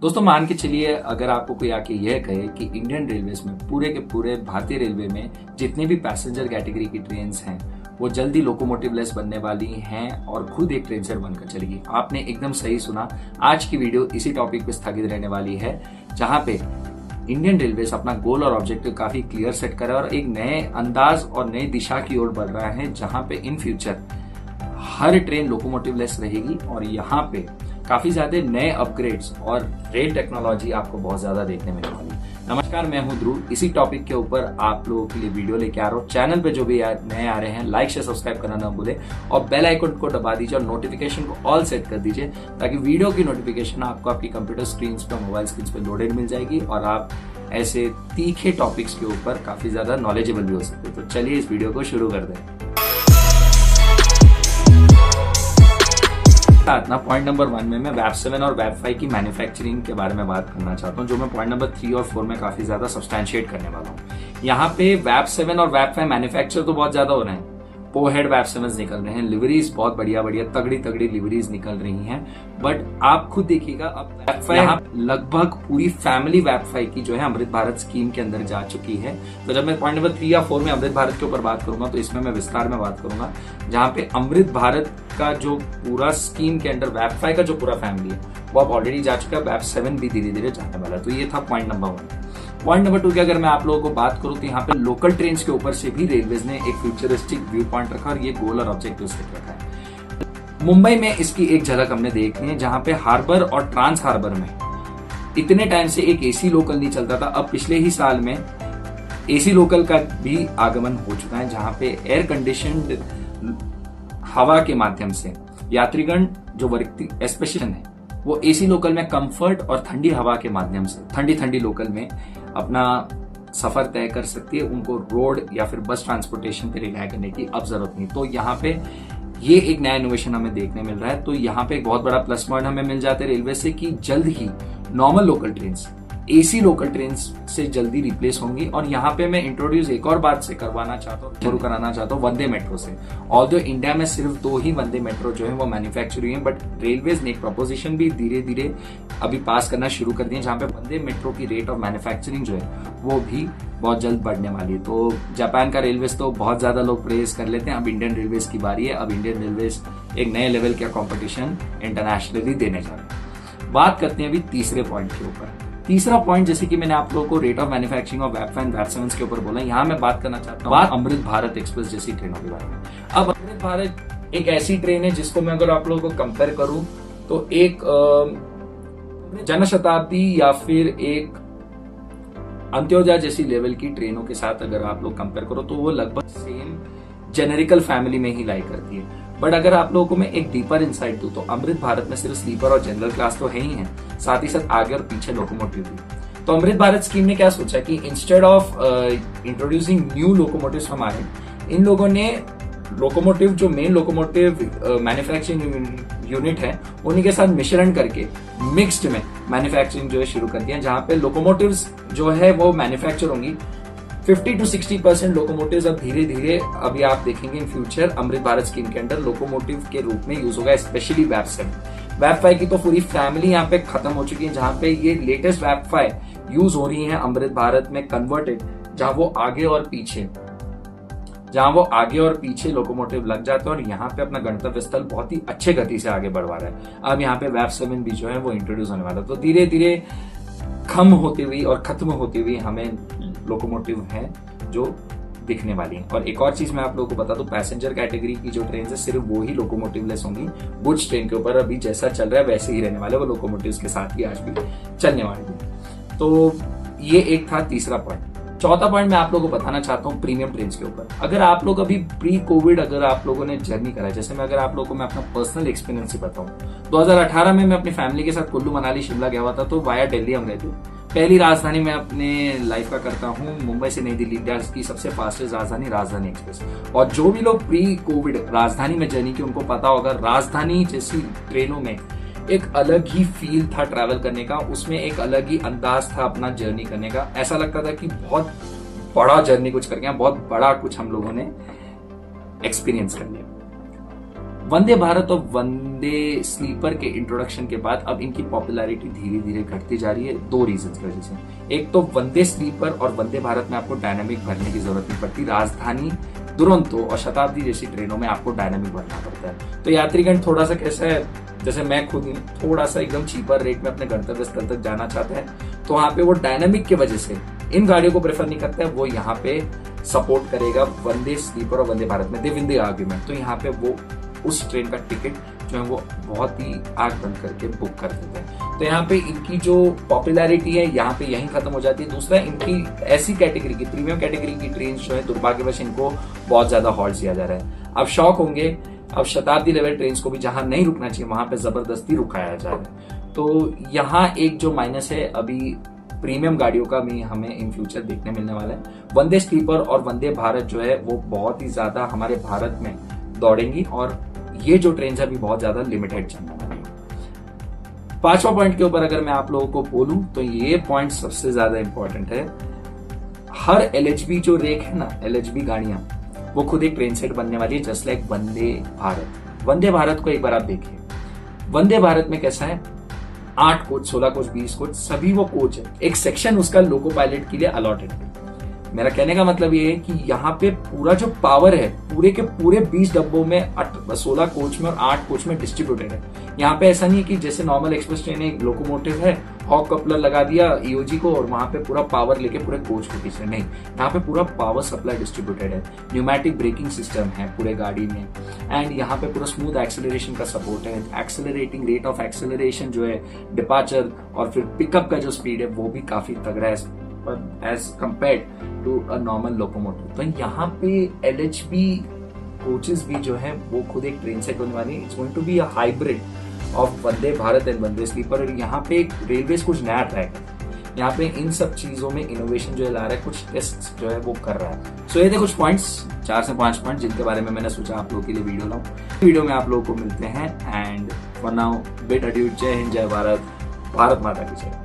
दोस्तों मान के चलिए अगर आपको कोई आके यह कहे कि इंडियन रेलवेज में पूरे के पूरे भारतीय रेलवे में जितनी भी पैसेंजर कैटेगरी की ट्रेन हैं वो जल्दी लोकोमोटिव लेस बनने वाली हैं और खुद एक ट्रेन सेट बनकर चलेगी। आपने एकदम सही सुना। आज की वीडियो इसी टॉपिक पे स्थगित रहने वाली है, जहां पे इंडियन रेलवेज अपना गोल और ऑब्जेक्टिव काफी क्लियर सेट कर रहा है और एक नए अंदाज और नई दिशा की ओर बढ़ रहा है, जहां पे in future her train locomotive less रहेगी और यहाँ पे काफी ज्यादा नए अपग्रेड्स और रेल टेक्नोलॉजी आपको बहुत ज्यादा देखने मिलने वाली। नमस्कार, मैं हूं ध्रुव। इसी टॉपिक के ऊपर आप लोगों के लिए वीडियो लेके आ रहा हूं। चैनल पे जो भी नए आ रहे हैं लाइक शेयर सब्सक्राइब करना ना भूले और बेल आइकन को दबा दीजिए और नोटिफिकेशन को ऑल सेट कर दीजिए, ताकि वीडियो की नोटिफिकेशन आपको आपकी कंप्यूटर स्क्रीन पे, मोबाइल स्क्रीन पे लोडेड मिल जाएगी और आप ऐसे तीखे टॉपिक्स के ऊपर काफी ज्यादा नॉलेजेबल भी हो सकते हैं। तो चलिए इस वीडियो को शुरू कर दें। ना पॉइंट नंबर 1 में मैं वेब 7 और वेब 5 की मैन्युफैक्चरिंग के बारे में बात करना चाहता हूं, जो मैं पॉइंट नंबर 3 और 4 में काफी ज्यादा सब्सटैंशिएट करने वाला हूं। यहाँ पे वेब 7 और वेब 5 मैन्युफैक्चर तो बहुत ज्यादा हो रहे हैं, पोहेड वेब 7 निकल रहे हैं, लिवरीज बहुत बढ़िया बढ़िया तगड़ी लिवरीज निकल रही हैं। बट आप खुद देखिएगा अब वेब 5 लगभग पूरी फैमिली वेब 5 की जो है अमृत भारत स्कीम के अंदर जा चुकी है। तो जब मैं पॉइंट नंबर 3 या 4 में अमृत भारत के ऊपर बात करूंगा तो इसमें मैं विस्तार में बात करूंगा, जहां पे अमृत भारत का जो पूरा स्कीम के अंदर वेब 5 का जो पूरा फैमिली है वो अब ऑलरेडी जा चुका है। वेब 7 भी धीरे धीरे जाने वाला है। तो ये था पॉइंट नंबर 1। पॉइंट नंबर 2 की अगर मैं आप लोगों को बात करूं तो यहाँ पे लोकल ट्रेन के ऊपर से भी रेलवेज ने एक फ्यूचरिस्टिक व्यू पॉइंट रखा और ये गोल और ऑब्जेक्टिव सेट रखा है। मुंबई में इसकी एक झलक हमने देखी है, जहां पे हार्बर और ट्रांस हार्बर में इतने टाइम से एक एसी लोकल नहीं चलता था। अब पिछले ही साल में एसी लोकल का भी आगमन हो चुका है, जहां पे एयर कंडीशनड हवा के माध्यम से यात्रीगण जो व्यक्ति स्पेशल है वो एसी लोकल में कंफर्ट और ठंडी हवा के माध्यम से ठंडी लोकल में अपना सफर तय कर सकती है। उनको रोड या फिर बस ट्रांसपोर्टेशन पे रिलाय करने की अब जरूरत नहीं। तो यहाँ पे ये एक नया इनोवेशन हमें देखने मिल रहा है। तो यहाँ पे एक बहुत बड़ा प्लस पॉइंट हमें मिल जाते हैं रेलवे से कि जल्द ही normal local train AC local train से जल्दी रिप्लेस होंगी। और यहाँ पे मैं इंट्रोड्यूस एक और बात से करवाना चाहता हूँ, शुरू कराना चाहता हूँ वंदे मेट्रो से। ऑल्दो इंडिया में सिर्फ 2 ही वंदे मेट्रो जो है वो मैन्युफैक्चर हुई है, बट रेलवेज ने एक प्रपोजिशन भी धीरे धीरे अभी पास करना शुरू कर दिया, जहाँ पे वंदे मेट्रो की रेट ऑफ मैन्युफैक्चरिंग जो है वो भी बहुत जल्द बढ़ने वाली है। तो जापान का रेलवेज तो बहुत ज्यादा लोग प्रेज कर लेते हैं, अब इंडियन रेलवेज की बारी है। अब इंडियन रेलवेज एक नए लेवल का कॉम्पिटिशन इंटरनेशनली देने जा रहे हैं। बात करते हैं अभी तीसरे पॉइंट के ऊपर। तीसरा पॉइंट, जैसे कि मैंने आप लोगों को रेट ऑफ मैन्युफैक्चरिंग और वेब 5 वेब 7 के ऊपर बोला, यहाँ मैं बात करना चाहता हूँ अमृत भारत एक्सप्रेस जैसी ट्रेनों के बारे में। अब अमृत भारत एक ऐसी ट्रेन है जिसको मैं अगर आप लोगों को कंपेयर करूं तो एक जनशताब्दी या फिर एक अंत्योदय जैसी लेवल की ट्रेनों के साथ अगर आप लोग कंपेयर करो तो वो लगभग सेम जेनेरिकल फैमिली में ही लाई करती है। बट अगर आप लोगों को मैं एक डीपर इंसाइट दूं तो अमृत भारत में सिर्फ स्लीपर और जनरल क्लास तो है ही है, साथ ही साथ आगे और पीछे लोकोमोटिव भी। तो अमृत भारत स्कीम ने क्या सोचा कि instead of introducing new locomotives हमारे, इन लोगों ने लोकोमोटिव जो मेन लोकोमोटिव मैन्युफैक्चरिंग यूनिट है उन्हीं के साथ मिश्रण करके मिक्स्ड में मैन्युफैक्चरिंग जो है शुरू कर दिया, जहां पे लोकोमोटिव्स जो है वो मैन्युफैक्चर होंगी। 50 to 60% लोकोमोटिव्स अब धीरे धीरे अभी आप देखेंगे in future Amrit Bharat scheme के अंदर लोकोमोटिव के रूप में यूज होगा, स्पेशली वेब 7। वेब 5 की तो पूरी फैमिली यहाँ पे खत्म हो चुकी है, जहां पे ये लेटेस्ट वेब 5 यूज हो रही है अमृत भारत में कन्वर्टेड, जहां वो आगे और पीछे लोकोमोटिव लग जाते हैं और यहाँ पे अपना गंतव्य स्थल बहुत ही अच्छे गति से आगे बढ़वा रहा है। अब यहाँ पे वेब 7 भी जो है वो इंट्रोड्यूस होने वाला है। तो धीरे धीरे खत्म होती हुई हमें लोकोमोटिव है जो दिखने वाली है। और एक और चीज मैं आप लोगों को बता दूं, पैसेंजर कैटेगरी की जो ट्रेन है सिर्फ वो ही लोकोमोटिव लेस होंगी। गुड्स ट्रेन के ऊपर अभी जैसा चल रहा है वैसे ही रहने वाले, वो लोकोमोटिव्स के साथ ही आज भी चलने वाले हैं। तो ये एक था तीसरा पॉइंट। चौथा पॉइंट मैं आप लोगों को बताना चाहता हूँ प्रीमियम ट्रेन के ऊपर। अगर आप लोग अभी प्री कोविड अगर आप लोगों ने जर्नी करा है, जैसे मैं अगर आप लोगों को मैं अपना पर्सनल एक्सपीरियंस ही बताऊं, 2018 में मैं अपनी फैमिली के साथ कुल्लू मनाली शिमला गया हुआ था। तो वाया दिल्ली हम गए थे। पहली राजधानी मैं अपने लाइफ का करता हूँ मुंबई से नई दिल्ली, इंडिया की सबसे फास्टेस्ट राजधानी राजधानी एक्सप्रेस। और जो भी लोग प्री कोविड राजधानी में जर्नी की उनको पता होगा, राजधानी जैसी ट्रेनों में एक अलग ही फील था ट्रैवल करने का, उसमें एक अलग ही अंदाज था अपना जर्नी करने का। ऐसा लगता था कि बहुत बड़ा जर्नी कुछ कर गया, बहुत बड़ा कुछ हम लोगों ने एक्सपीरियंस कर लिया। वंदे भारत और वंदे वंदे स्लीपर के इंट्रोडक्शन के बाद अब इनकी पॉपुलैरिटी धीरे धीरे घटती जा रही है 2 रीजन की वजह से। एक तो वंदे स्लीपर और वंदे भारत में आपको डायनामिक भरने की जरूरत नहीं पड़ती, राजधानी, दुरंतो और शताब्दी जैसी ट्रेनों में आपको डायनामिक भरना पड़ता है। तो यात्रीगण थोड़ा सा कैसा है, जैसे मैं खुद थोड़ा सा एकदम चीपर रेट में अपने गंतव्य स्थल तक जाना चाहते हैं, तो वहां पे वो डायनामिक की वजह से इन गाड़ियों को प्रेफर नहीं करते हैं, वो यहाँ पे सपोर्ट करेगा वंदे स्लीपर और वंदे भारत में, दे विन द आर्ग्यूमेंट। तो यहाँ पे वो उस ट्रेन का टिकट जो है वो बहुत ही आंख बंद करके बुक कर देते हैं। तो यहाँ पे इनकी जो पॉपुलैरिटी है यहाँ पे यहीं खत्म हो जाती है। दूसरा, इनकी ऐसी कैटेगरी की, प्रीमियम कैटेगरी की ट्रेन जो है दुर्भाग्यवश इनको बहुत ज्यादा हॉल्ट दिया जा रहा है। अब शौक होंगे, अब शताब्दी लेवल ट्रेन को भी जहां नहीं रुकना चाहिए वहां पे जबरदस्ती रुकाया जा रहा है। तो यहाँ एक जो माइनस है अभी प्रीमियम गाड़ियों का भी हमें इन फ्यूचर देखने मिलने वाला है। वंदे स्लीपर और वंदे भारत जो है वो बहुत ही ज्यादा हमारे भारत में दौड़ेंगी और ये जो ट्रेन है अभी बहुत ज्यादा लिमिटेड चलने वाली है। 5वां पॉइंट के ऊपर अगर मैं आप लोगों को बोलूं तो ये पॉइंट सबसे ज्यादा इंपॉर्टेंट है। हर LHB जो रेक है ना, LHB गाड़ियां, वो खुद एक ट्रेन सेट बनने वाली है, जस्ट लाइक वंदे भारत। वंदे भारत को एक बार आप देखिए, वंदे भारत में कैसा है, 8 कोच, 16 कोच, 20 कोच, सभी वो कोच है। एक सेक्शन उसका लोको पायलट के लिए अलॉटेड है। मेरा कहने का मतलब ये है कि यहाँ पे पूरा जो पावर है पूरे के पूरे 20 डब्बों में 16 कोच में और 8 कोच में डिस्ट्रीब्यूटेड है। यहाँ पे ऐसा नहीं है कि जैसे नॉर्मल एक्सप्रेस ट्रेन एक लोकोमोटिव है, हॉक कपलर लगा दिया EOG को और वहां पे पूरा पावर लेके पूरे कोच को खींच रहे, नहीं, यहाँ पे पूरा पावर सप्लाई डिस्ट्रीब्यूटेड है। न्यूमैटिक ब्रेकिंग सिस्टम है पूरे गाड़ी में एंड यहाँ पे पूरा स्मूथ एक्सेलरेशन का सपोर्ट है। एक्सेलरेटिंग रेट ऑफ एक्सेलरेशन जो है, डिपार्चर और फिर पिकअप का जो स्पीड है वो भी काफी तगड़ा है as compared to a normal locomotive. तो यहाँ पे LHB कोचेस भी जो है वो खुद एक ट्रेन सेट होने वाली है। It's going to be a hybrid of Vande Bharat and Vande sleeper. और यहाँ पे रेलवेज कुछ नया ट्राई कर रहा है, यहाँ पे इन सब चीजों में इनोवेशन जो है ला रहा है, कुछ टेस्ट जो है वो कर रहा है। सो ये थे कुछ पॉइंट्स, 4 से 5 पॉइंट जिनके बारे में मैंने सोचा आप लोगों के लिए वीडियो लाऊं। वीडियो में आप लोगों को मिलते हैं and for now bid adieu. जय हिंद, जय भारत, भारत माता की जय।